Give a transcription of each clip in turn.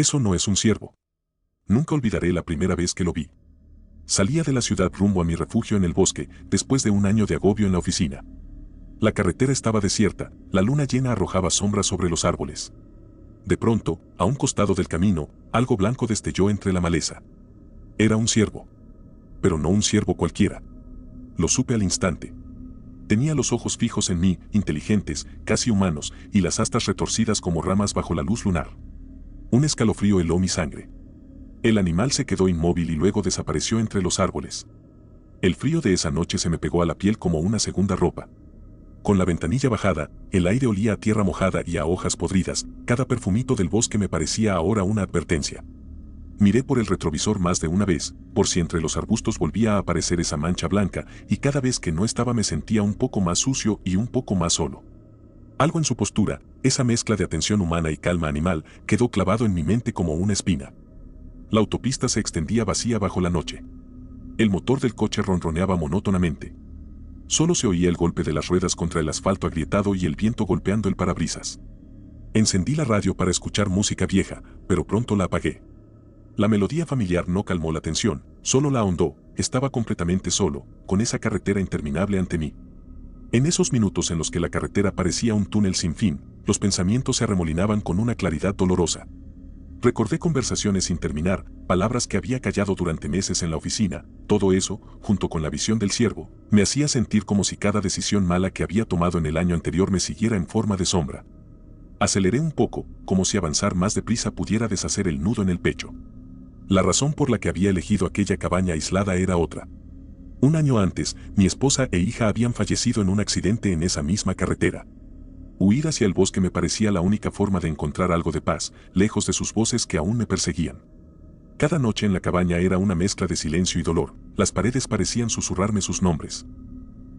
Eso no es un ciervo. Nunca olvidaré la primera vez que lo vi. Salía de la ciudad rumbo a mi refugio en el bosque, después de un año de agobio en la oficina. La carretera estaba desierta, la luna llena arrojaba sombras sobre los árboles. De pronto, a un costado del camino, algo blanco destelló entre la maleza. Era un ciervo. Pero no un ciervo cualquiera. Lo supe al instante. Tenía los ojos fijos en mí, inteligentes, casi humanos, y las astas retorcidas como ramas bajo la luz lunar. Un escalofrío heló mi sangre. El animal se quedó inmóvil y luego desapareció entre los árboles. El frío de esa noche se me pegó a la piel como una segunda ropa. Con la ventanilla bajada, el aire olía a tierra mojada y a hojas podridas, cada perfumito del bosque me parecía ahora una advertencia. Miré por el retrovisor más de una vez, por si entre los arbustos volvía a aparecer esa mancha blanca, y cada vez que no estaba me sentía un poco más sucio y un poco más solo. Algo en su postura, esa mezcla de atención humana y calma animal, quedó clavado en mi mente como una espina. La autopista se extendía vacía bajo la noche. El motor del coche ronroneaba monótonamente. Solo se oía el golpe de las ruedas contra el asfalto agrietado y el viento golpeando el parabrisas. Encendí la radio para escuchar música vieja, pero pronto la apagué. La melodía familiar no calmó la tensión, solo la ahondó. Estaba completamente solo, con esa carretera interminable ante mí. En esos minutos en los que la carretera parecía un túnel sin fin, los pensamientos se arremolinaban con una claridad dolorosa. Recordé conversaciones sin terminar, palabras que había callado durante meses en la oficina. Todo eso, junto con la visión del ciervo, me hacía sentir como si cada decisión mala que había tomado en el año anterior me siguiera en forma de sombra. Aceleré un poco, como si avanzar más deprisa pudiera deshacer el nudo en el pecho. La razón por la que había elegido aquella cabaña aislada era otra. Un año antes, mi esposa e hija habían fallecido en un accidente en esa misma carretera. Huir hacia el bosque me parecía la única forma de encontrar algo de paz, lejos de sus voces que aún me perseguían. Cada noche en la cabaña era una mezcla de silencio y dolor, las paredes parecían susurrarme sus nombres.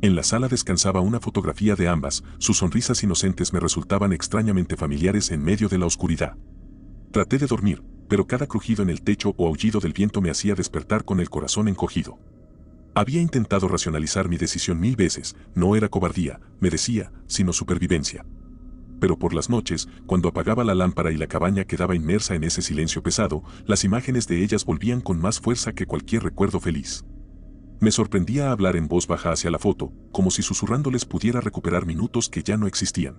En la sala descansaba una fotografía de ambas, sus sonrisas inocentes me resultaban extrañamente familiares en medio de la oscuridad. Traté de dormir, pero cada crujido en el techo o aullido del viento me hacía despertar con el corazón encogido. Había intentado racionalizar mi decisión 1000 veces, no era cobardía, me decía, sino supervivencia. Pero por las noches, cuando apagaba la lámpara y la cabaña quedaba inmersa en ese silencio pesado, las imágenes de ellas volvían con más fuerza que cualquier recuerdo feliz. Me sorprendía hablar en voz baja hacia la foto, como si susurrándoles pudiera recuperar minutos que ya no existían.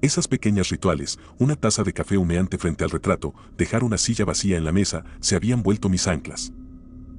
Esas pequeñas rituales, una taza de café humeante frente al retrato, dejar una silla vacía en la mesa, se habían vuelto mis anclas.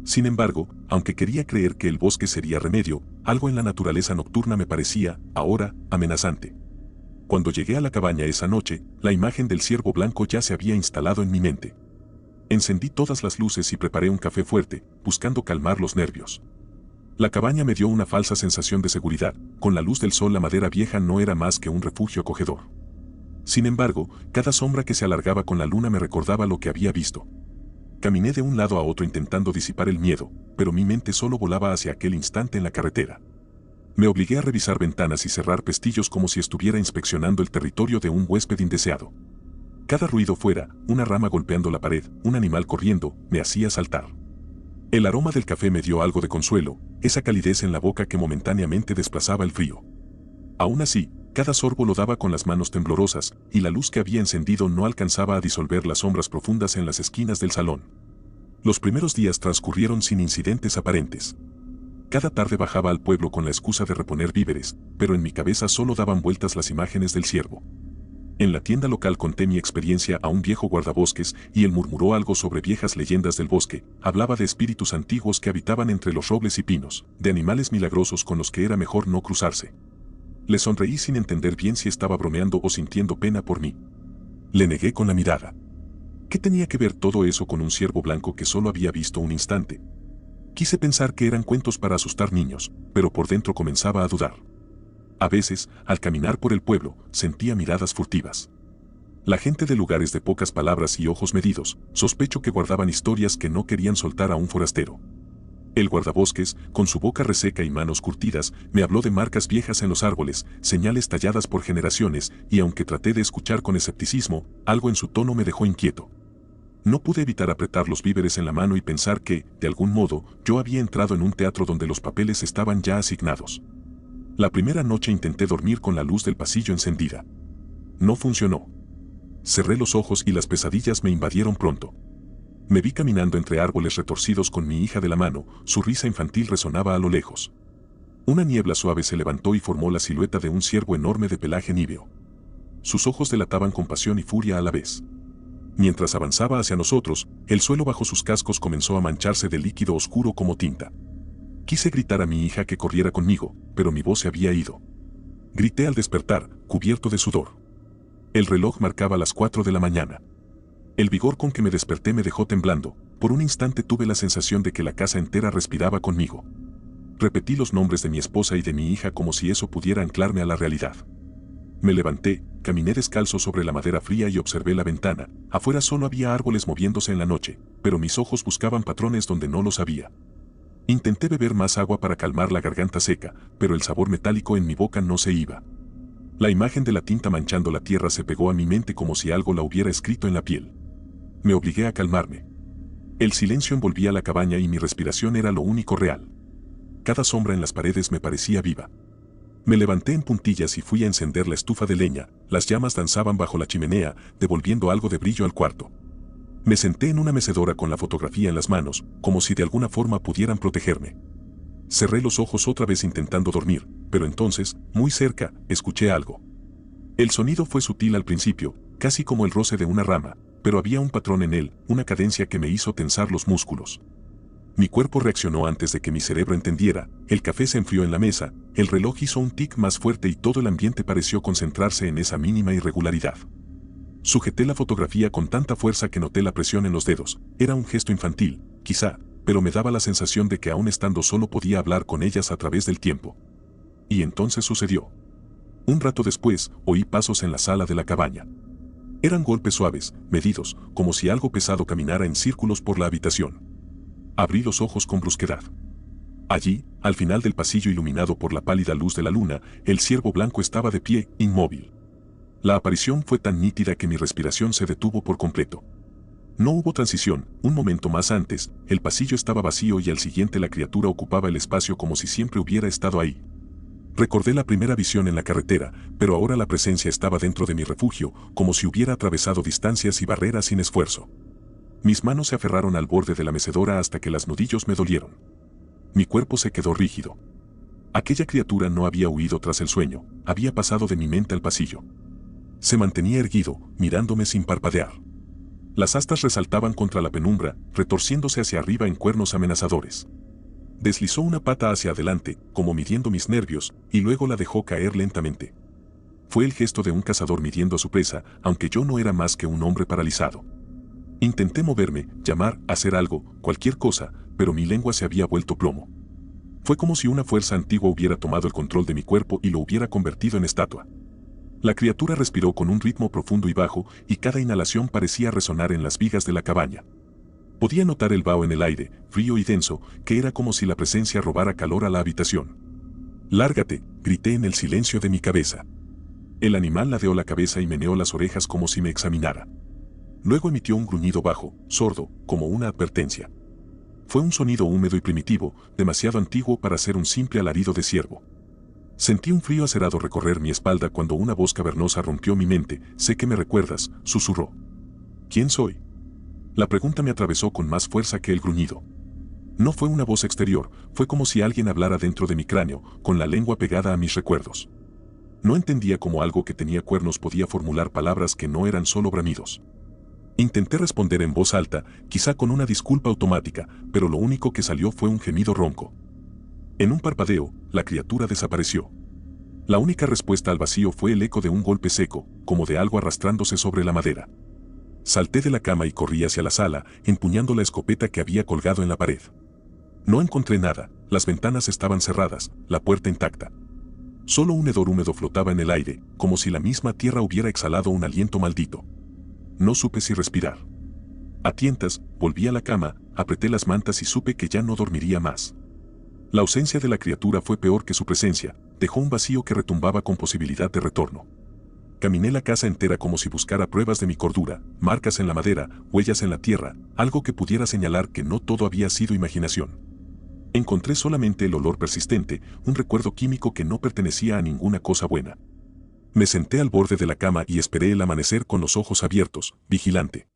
Sin embargo, aunque quería creer que el bosque sería remedio, algo en la naturaleza nocturna me parecía, ahora, amenazante. Cuando llegué a la cabaña esa noche, la imagen del ciervo blanco ya se había instalado en mi mente. Encendí todas las luces y preparé un café fuerte, buscando calmar los nervios. La cabaña me dio una falsa sensación de seguridad, con la luz del sol la madera vieja no era más que un refugio acogedor. Sin embargo, cada sombra que se alargaba con la luna me recordaba lo que había visto. Caminé de un lado a otro intentando disipar el miedo, pero mi mente solo volaba hacia aquel instante en la carretera. Me obligué a revisar ventanas y cerrar pestillos como si estuviera inspeccionando el territorio de un huésped indeseado. Cada ruido fuera, una rama golpeando la pared, un animal corriendo, me hacía saltar. El aroma del café me dio algo de consuelo, esa calidez en la boca que momentáneamente desplazaba el frío. Aún así, cada sorbo lo daba con las manos temblorosas, y la luz que había encendido no alcanzaba a disolver las sombras profundas en las esquinas del salón. Los primeros días transcurrieron sin incidentes aparentes. Cada tarde bajaba al pueblo con la excusa de reponer víveres, pero en mi cabeza solo daban vueltas las imágenes del ciervo. En la tienda local conté mi experiencia a un viejo guardabosques y él murmuró algo sobre viejas leyendas del bosque, hablaba de espíritus antiguos que habitaban entre los robles y pinos, de animales milagrosos con los que era mejor no cruzarse. Le sonreí sin entender bien si estaba bromeando o sintiendo pena por mí. Le negué con la mirada. ¿Qué tenía que ver todo eso con un ciervo blanco que solo había visto un instante? Quise pensar que eran cuentos para asustar niños, pero por dentro comenzaba a dudar. A veces, al caminar por el pueblo, sentía miradas furtivas. La gente de lugares de pocas palabras y ojos medidos, sospecho que guardaban historias que no querían soltar a un forastero. El guardabosques, con su boca reseca y manos curtidas, me habló de marcas viejas en los árboles, señales talladas por generaciones, y aunque traté de escuchar con escepticismo, algo en su tono me dejó inquieto. No pude evitar apretar los víveres en la mano y pensar que, de algún modo, yo había entrado en un teatro donde los papeles estaban ya asignados. La primera noche intenté dormir con la luz del pasillo encendida. No funcionó. Cerré los ojos y las pesadillas me invadieron pronto. Me vi caminando entre árboles retorcidos con mi hija de la mano, su risa infantil resonaba a lo lejos. Una niebla suave se levantó y formó la silueta de un ciervo enorme de pelaje níveo. Sus ojos delataban compasión y furia a la vez. Mientras avanzaba hacia nosotros, el suelo bajo sus cascos comenzó a mancharse de líquido oscuro como tinta. Quise gritar a mi hija que corriera conmigo, pero mi voz se había ido. Grité al despertar, cubierto de sudor. El reloj marcaba las 4 de la mañana. El vigor con que me desperté me dejó temblando. Por un instante tuve la sensación de que la casa entera respiraba conmigo. Repetí los nombres de mi esposa y de mi hija como si eso pudiera anclarme a la realidad. Me levanté, caminé descalzo sobre la madera fría y observé la ventana. Afuera solo había árboles moviéndose en la noche, pero mis ojos buscaban patrones donde no los había. Intenté beber más agua para calmar la garganta seca, pero el sabor metálico en mi boca no se iba. La imagen de la tinta manchando la tierra se pegó a mi mente como si algo la hubiera escrito en la piel. Me obligué a calmarme. El silencio envolvía la cabaña y mi respiración era lo único real. Cada sombra en las paredes me parecía viva. Me levanté en puntillas y fui a encender la estufa de leña. Las llamas danzaban bajo la chimenea, devolviendo algo de brillo al cuarto. Me senté en una mecedora con la fotografía en las manos, como si de alguna forma pudieran protegerme. Cerré los ojos otra vez intentando dormir, pero entonces, muy cerca, escuché algo. El sonido fue sutil al principio, casi como el roce de una rama, pero había un patrón en él, una cadencia que me hizo tensar los músculos. Mi cuerpo reaccionó antes de que mi cerebro entendiera, el café se enfrió en la mesa, el reloj hizo un tic más fuerte y todo el ambiente pareció concentrarse en esa mínima irregularidad. Sujeté la fotografía con tanta fuerza que noté la presión en los dedos. Era un gesto infantil, quizá, pero me daba la sensación de que aún estando solo podía hablar con ellas a través del tiempo. Y entonces sucedió. Un rato después, oí pasos en la sala de la cabaña. Eran golpes suaves, medidos, como si algo pesado caminara en círculos por la habitación. Abrí los ojos con brusquedad. Allí, al final del pasillo iluminado por la pálida luz de la luna, el ciervo blanco estaba de pie, inmóvil. La aparición fue tan nítida que mi respiración se detuvo por completo. No hubo transición. Un momento más antes, el pasillo estaba vacío y al siguiente la criatura ocupaba el espacio como si siempre hubiera estado ahí. Recordé la primera visión en la carretera, pero ahora la presencia estaba dentro de mi refugio, como si hubiera atravesado distancias y barreras sin esfuerzo. Mis manos se aferraron al borde de la mecedora hasta que las nudillos me dolieron. Mi cuerpo se quedó rígido. Aquella criatura no había huido tras el sueño, había pasado de mi mente al pasillo. Se mantenía erguido, mirándome sin parpadear. Las astas resaltaban contra la penumbra, retorciéndose hacia arriba en cuernos amenazadores. Deslizó una pata hacia adelante, como midiendo mis nervios, y luego la dejó caer lentamente. Fue el gesto de un cazador midiendo a su presa, aunque yo no era más que un hombre paralizado. Intenté moverme, llamar, hacer algo, cualquier cosa, pero mi lengua se había vuelto plomo. Fue como si una fuerza antigua hubiera tomado el control de mi cuerpo y lo hubiera convertido en estatua. La criatura respiró con un ritmo profundo y bajo, y cada inhalación parecía resonar en las vigas de la cabaña. Podía notar el vaho en el aire, frío y denso, que era como si la presencia robara calor a la habitación. «Lárgate», grité en el silencio de mi cabeza. El animal ladeó la cabeza y meneó las orejas como si me examinara. Luego emitió un gruñido bajo, sordo, como una advertencia. Fue un sonido húmedo y primitivo, demasiado antiguo para ser un simple alarido de ciervo. Sentí un frío acerado recorrer mi espalda cuando una voz cavernosa rompió mi mente. «Sé que me recuerdas», susurró. «¿Quién soy?». La pregunta me atravesó con más fuerza que el gruñido. No fue una voz exterior, fue como si alguien hablara dentro de mi cráneo, con la lengua pegada a mis recuerdos. No entendía cómo algo que tenía cuernos podía formular palabras que no eran solo bramidos. Intenté responder en voz alta, quizá con una disculpa automática, pero lo único que salió fue un gemido ronco. En un parpadeo, la criatura desapareció. La única respuesta al vacío fue el eco de un golpe seco, como de algo arrastrándose sobre la madera. Salté de la cama y corrí hacia la sala, empuñando la escopeta que había colgado en la pared. No encontré nada, las ventanas estaban cerradas, la puerta intacta. Solo un hedor húmedo flotaba en el aire, como si la misma tierra hubiera exhalado un aliento maldito. No supe si respirar. A tientas, volví a la cama, apreté las mantas y supe que ya no dormiría más. La ausencia de la criatura fue peor que su presencia, dejó un vacío que retumbaba con posibilidad de retorno. Caminé la casa entera como si buscara pruebas de mi cordura, marcas en la madera, huellas en la tierra, algo que pudiera señalar que no todo había sido imaginación. Encontré solamente el olor persistente, un recuerdo químico que no pertenecía a ninguna cosa buena. Me senté al borde de la cama y esperé el amanecer con los ojos abiertos, vigilante.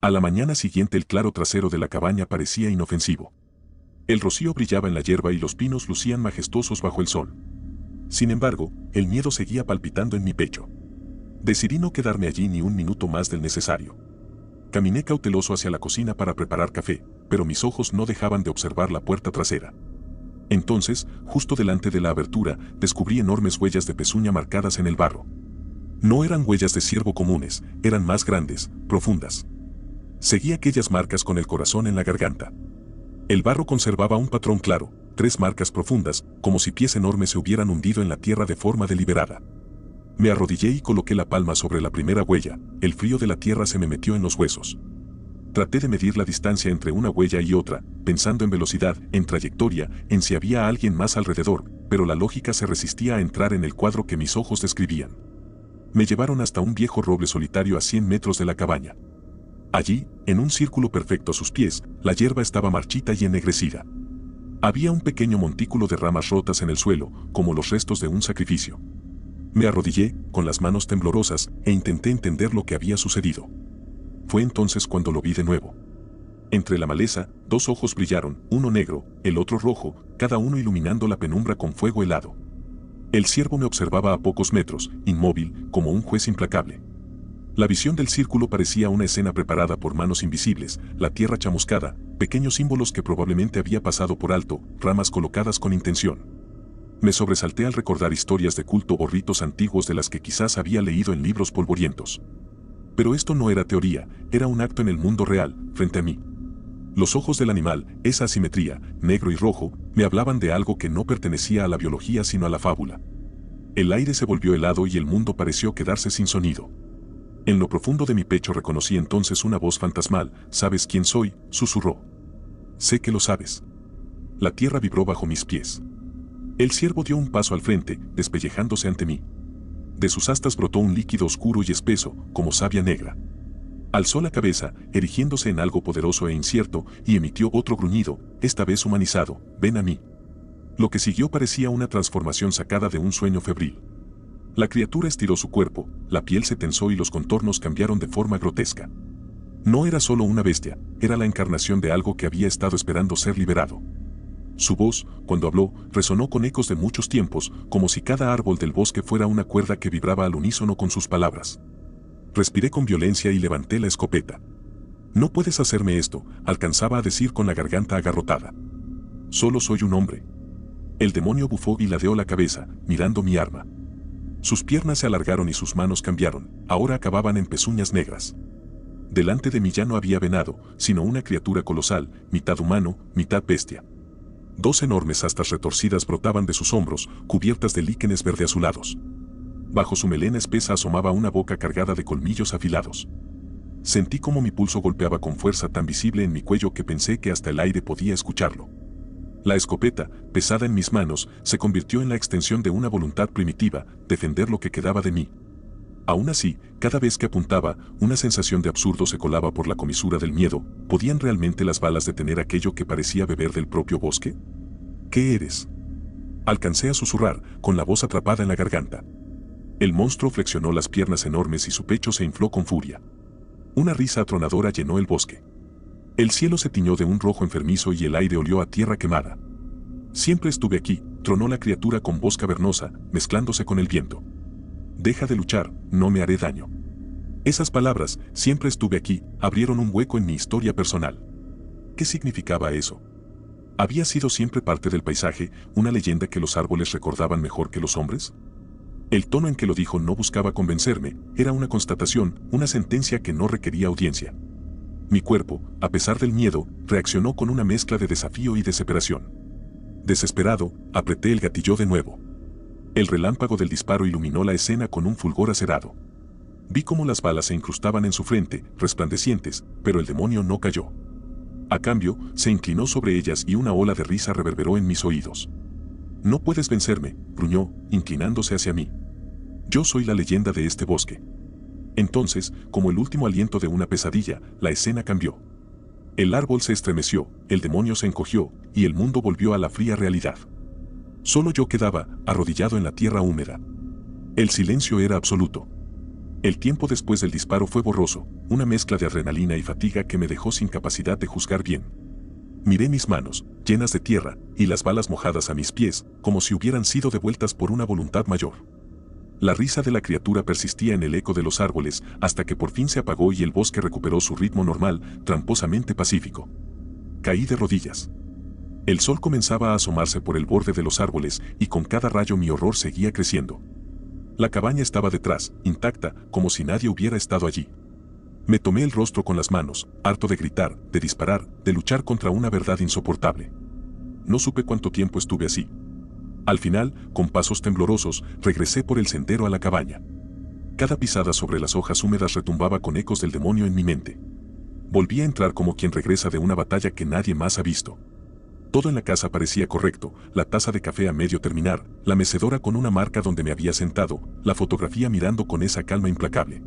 A la mañana siguiente el claro trasero de la cabaña parecía inofensivo. El rocío brillaba en la hierba y los pinos lucían majestuosos bajo el sol. Sin embargo, el miedo seguía palpitando en mi pecho. Decidí no quedarme allí ni un minuto más del necesario. Caminé cauteloso hacia la cocina para preparar café, pero mis ojos no dejaban de observar la puerta trasera. Entonces, justo delante de la abertura, descubrí enormes huellas de pezuña marcadas en el barro. No eran huellas de ciervo comunes, eran más grandes, profundas. Seguí aquellas marcas con el corazón en la garganta. El barro conservaba un patrón claro, 3 marcas profundas, como si pies enormes se hubieran hundido en la tierra de forma deliberada. Me arrodillé y coloqué la palma sobre la primera huella, el frío de la tierra se me metió en los huesos. Traté de medir la distancia entre una huella y otra, pensando en velocidad, en trayectoria, en si había alguien más alrededor, pero la lógica se resistía a entrar en el cuadro que mis ojos describían. Me llevaron hasta un viejo roble solitario a 100 metros de la cabaña. Allí, en un círculo perfecto a sus pies, la hierba estaba marchita y ennegrecida. Había un pequeño montículo de ramas rotas en el suelo, como los restos de un sacrificio. Me arrodillé, con las manos temblorosas, e intenté entender lo que había sucedido. Fue entonces cuando lo vi de nuevo. Entre la maleza, 2 ojos brillaron, uno negro, el otro rojo, cada uno iluminando la penumbra con fuego helado. El ciervo me observaba a pocos metros, inmóvil, como un juez implacable. La visión del círculo parecía una escena preparada por manos invisibles, la tierra chamuscada, pequeños símbolos que probablemente había pasado por alto, ramas colocadas con intención. Me sobresalté al recordar historias de culto o ritos antiguos de las que quizás había leído en libros polvorientos. Pero esto no era teoría, era un acto en el mundo real, frente a mí. Los ojos del animal, esa asimetría, negro y rojo, me hablaban de algo que no pertenecía a la biología sino a la fábula. El aire se volvió helado y el mundo pareció quedarse sin sonido. En lo profundo de mi pecho reconocí entonces una voz fantasmal. ¿Sabes quién soy?, susurró. Sé que lo sabes. La tierra vibró bajo mis pies. El ciervo dio un paso al frente, despellejándose ante mí. De sus astas brotó un líquido oscuro y espeso, como savia negra. Alzó la cabeza, erigiéndose en algo poderoso e incierto, y emitió otro gruñido, esta vez humanizado: ven a mí. Lo que siguió parecía una transformación sacada de un sueño febril. La criatura estiró su cuerpo, la piel se tensó y los contornos cambiaron de forma grotesca. No era solo una bestia, era la encarnación de algo que había estado esperando ser liberado. Su voz, cuando habló, resonó con ecos de muchos tiempos, como si cada árbol del bosque fuera una cuerda que vibraba al unísono con sus palabras. Respiré con violencia y levanté la escopeta. No puedes hacerme esto, alcanzaba a decir con la garganta agarrotada. Solo soy un hombre. El demonio bufó y ladeó la cabeza, mirando mi arma. Sus piernas se alargaron y sus manos cambiaron, ahora acababan en pezuñas negras. Delante de mí ya no había venado, sino una criatura colosal, mitad humano, mitad bestia. 2 enormes astas retorcidas brotaban de sus hombros, cubiertas de líquenes verdeazulados. Bajo su melena espesa asomaba una boca cargada de colmillos afilados. Sentí como mi pulso golpeaba con fuerza tan visible en mi cuello que pensé que hasta el aire podía escucharlo. La escopeta, pesada en mis manos, se convirtió en la extensión de una voluntad primitiva, defender lo que quedaba de mí. Aún así, cada vez que apuntaba, una sensación de absurdo se colaba por la comisura del miedo. ¿Podían realmente las balas detener aquello que parecía beber del propio bosque? ¿Qué eres?, alcancé a susurrar, con la voz atrapada en la garganta. El monstruo flexionó las piernas enormes y su pecho se infló con furia. Una risa atronadora llenó el bosque. El cielo se tiñó de un rojo enfermizo y el aire olió a tierra quemada. Siempre estuve aquí, tronó la criatura con voz cavernosa, mezclándose con el viento. Deja de luchar, no me haré daño. Esas palabras, siempre estuve aquí, abrieron un hueco en mi historia personal. ¿Qué significaba eso? ¿Había sido siempre parte del paisaje, una leyenda que los árboles recordaban mejor que los hombres? El tono en que lo dijo no buscaba convencerme, era una constatación, una sentencia que no requería audiencia. Mi cuerpo, a pesar del miedo, reaccionó con una mezcla de desafío y desesperación. Desesperado, apreté el gatillo de nuevo. El relámpago del disparo iluminó la escena con un fulgor acerado. Vi cómo las balas se incrustaban en su frente, resplandecientes, pero el demonio no cayó. A cambio, se inclinó sobre ellas y una ola de risa reverberó en mis oídos. No puedes vencerme, gruñó, inclinándose hacia mí. Yo soy la leyenda de este bosque. Entonces, como el último aliento de una pesadilla, la escena cambió. El árbol se estremeció, el demonio se encogió, y el mundo volvió a la fría realidad. Solo yo quedaba, arrodillado en la tierra húmeda. El silencio era absoluto. El tiempo después del disparo fue borroso, una mezcla de adrenalina y fatiga que me dejó sin capacidad de juzgar bien. Miré mis manos, llenas de tierra, y las balas mojadas a mis pies, como si hubieran sido devueltas por una voluntad mayor. La risa de la criatura persistía en el eco de los árboles hasta que por fin se apagó y el bosque recuperó su ritmo normal, tramposamente pacífico. Caí de rodillas. El sol comenzaba a asomarse por el borde de los árboles y con cada rayo mi horror seguía creciendo. La cabaña estaba detrás, intacta, como si nadie hubiera estado allí. Me tomé el rostro con las manos, harto de gritar, de disparar, de luchar contra una verdad insoportable. No supe cuánto tiempo estuve así. Al final, con pasos temblorosos, regresé por el sendero a la cabaña. Cada pisada sobre las hojas húmedas retumbaba con ecos del demonio en mi mente. Volví a entrar como quien regresa de una batalla que nadie más ha visto. Todo en la casa parecía correcto, la taza de café a medio terminar, la mecedora con una marca donde me había sentado, la fotografía mirando con esa calma implacable.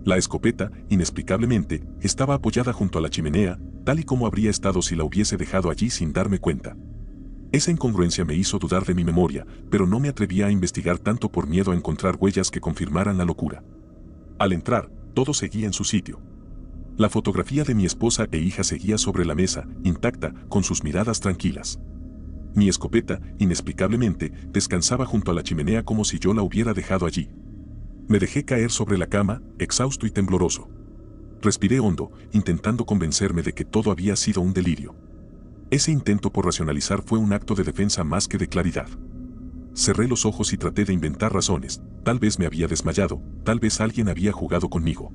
La escopeta, inexplicablemente, estaba apoyada junto a la chimenea, tal y como habría estado si la hubiese dejado allí sin darme cuenta. Esa incongruencia me hizo dudar de mi memoria, pero no me atrevía a investigar tanto por miedo a encontrar huellas que confirmaran la locura. Al entrar, todo seguía en su sitio. La fotografía de mi esposa e hija seguía sobre la mesa, intacta, con sus miradas tranquilas. Mi escopeta, inexplicablemente, descansaba junto a la chimenea como si yo la hubiera dejado allí. Me dejé caer sobre la cama, exhausto y tembloroso. Respiré hondo, intentando convencerme de que todo había sido un delirio. Ese intento por racionalizar fue un acto de defensa más que de claridad. Cerré los ojos y traté de inventar razones, tal vez me había desmayado, tal vez alguien había jugado conmigo.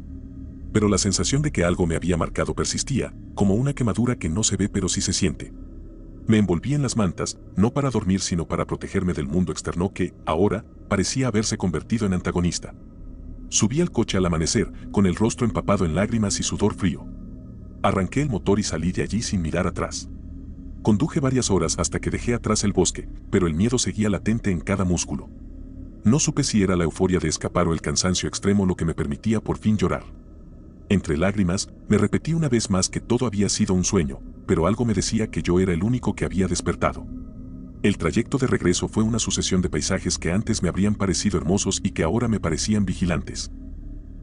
Pero la sensación de que algo me había marcado persistía, como una quemadura que no se ve pero sí se siente. Me envolví en las mantas, no para dormir sino para protegerme del mundo externo que, ahora, parecía haberse convertido en antagonista. Subí al coche al amanecer, con el rostro empapado en lágrimas y sudor frío. Arranqué el motor y salí de allí sin mirar atrás. Conduje varias horas hasta que dejé atrás el bosque, pero el miedo seguía latente en cada músculo. No supe si era la euforia de escapar o el cansancio extremo lo que me permitía por fin llorar. Entre lágrimas, me repetí una vez más que todo había sido un sueño, pero algo me decía que yo era el único que había despertado. El trayecto de regreso fue una sucesión de paisajes que antes me habrían parecido hermosos y que ahora me parecían vigilantes.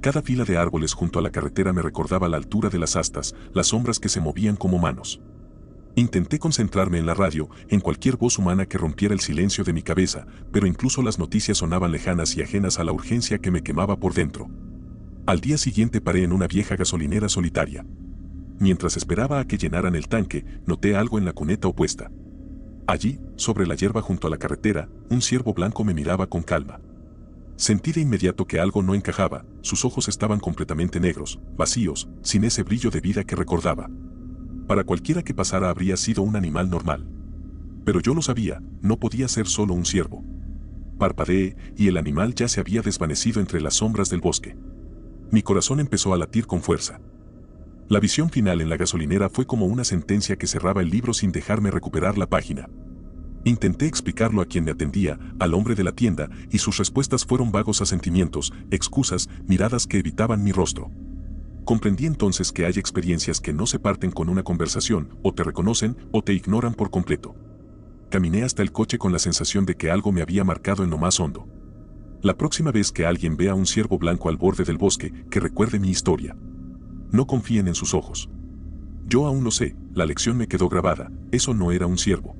Cada fila de árboles junto a la carretera me recordaba la altura de las astas, las sombras que se movían como manos. Intenté concentrarme en la radio, en cualquier voz humana que rompiera el silencio de mi cabeza, pero incluso las noticias sonaban lejanas y ajenas a la urgencia que me quemaba por dentro. Al día siguiente paré en una vieja gasolinera solitaria. Mientras esperaba a que llenaran el tanque, noté algo en la cuneta opuesta. Allí, sobre la hierba junto a la carretera, un ciervo blanco me miraba con calma. Sentí de inmediato que algo no encajaba, sus ojos estaban completamente negros, vacíos, sin ese brillo de vida que recordaba. Para cualquiera que pasara habría sido un animal normal. Pero yo lo sabía, no podía ser solo un ciervo. Parpadeé, y el animal ya se había desvanecido entre las sombras del bosque. Mi corazón empezó a latir con fuerza. La visión final en la gasolinera fue como una sentencia que cerraba el libro sin dejarme recuperar la página. Intenté explicarlo a quien me atendía, al hombre de la tienda, y sus respuestas fueron vagos asentimientos, excusas, miradas que evitaban mi rostro. Comprendí entonces que hay experiencias que no se parten con una conversación, o te reconocen, o te ignoran por completo. Caminé hasta el coche con la sensación de que algo me había marcado en lo más hondo. La próxima vez que alguien vea un ciervo blanco al borde del bosque, que recuerde mi historia. No confíen en sus ojos. Yo aún lo sé, la lección me quedó grabada, eso no era un ciervo.